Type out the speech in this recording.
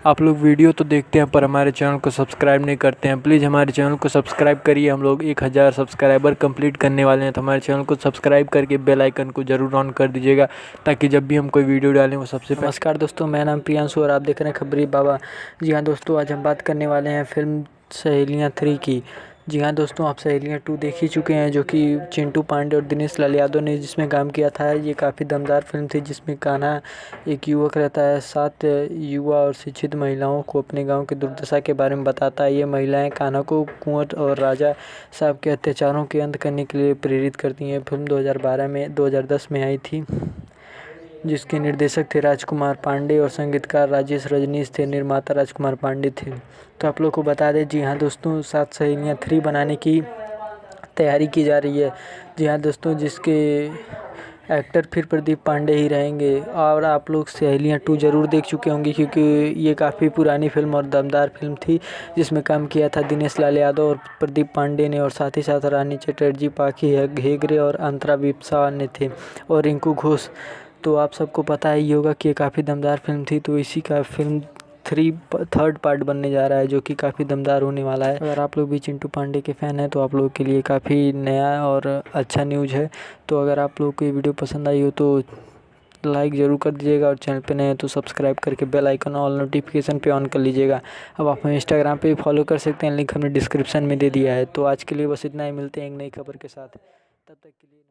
आप लोग वीडियो तो देखते हैं पर हमारे चैनल को सब्सक्राइब नहीं करते हैं। प्लीज़ हमारे चैनल को सब्सक्राइब करिए। हम लोग 1000 सब्सक्राइबर कंप्लीट करने वाले हैं, तो हमारे चैनल को सब्सक्राइब करके बेल आइकन को ज़रूर ऑन कर दीजिएगा, ताकि जब भी हम कोई वीडियो डालें वो सबसे पहले। नमस्कार दोस्तों, मेरा नाम प्रियांशु और आप देख रहे हैं खबरी बाबा। जी हाँ दोस्तों, आज हम बात करने वाले हैं फिल्म सहेलियाँ 3 की। जी हाँ दोस्तों, आप सहेलियाँ 2 देख ही चुके हैं, जो कि चिंटू पांडे और दिनेश लाल यादव ने जिसमें काम किया था। ये काफ़ी दमदार फिल्म थी, जिसमें कान्हा एक युवक रहता है, 7 युवा और शिक्षित महिलाओं को अपने गांव की दुर्दशा के बारे में बताता है। ये महिलाएं कान्हा को कुंवर और राजा साहब के अत्याचारों के अंत करने के लिए प्रेरित करती हैं। फिल्म 2010 में आई थी, जिसके निर्देशक थे राजकुमार पांडे और संगीतकार राजेश रजनीश थे। निर्माता राजकुमार पांडे थे। तो आप लोग को बता दें, जी हाँ दोस्तों, 7 सहेलियाँ 3 बनाने की तैयारी की जा रही है। जी हाँ दोस्तों, जिसके एक्टर फिर प्रदीप पांडे ही रहेंगे। और आप लोग सहेलियाँ 2 ज़रूर देख चुके होंगे, क्योंकि ये काफ़ी पुरानी फिल्म और दमदार फिल्म थी, जिसमें काम किया था दिनेश लाल यादव और प्रदीप पांडे ने, और साथ ही साथ रानी चटर्जी, पाखी हेगड़े और अंतरा बिस्वा ने थे, और रिंकू घोष। तो आप सबको पता ही होगा कि ये काफ़ी दमदार फिल्म थी। तो इसी का फिल्म 3rd पार्ट बनने जा रहा है, जो कि काफ़ी दमदार होने वाला है। अगर आप लोग भी चिंटू पांडे के फ़ैन हैं तो आप लोगों के लिए काफ़ी नया और अच्छा न्यूज़ है। तो अगर आप लोग को ये वीडियो पसंद आई हो तो लाइक ज़रूर कर दीजिएगा, और चैनल पे नए हैं तो सब्सक्राइब करके बेल आइकन ऑल नोटिफिकेशन पे ऑन कर लीजिएगा। अब आप हमें इंस्टाग्राम पे भी फॉलो कर सकते हैं, लिंक हमने डिस्क्रिप्शन में दे दिया है। तो आज के लिए बस इतना ही, मिलते हैं एक नई खबर के साथ। तब तक के लिए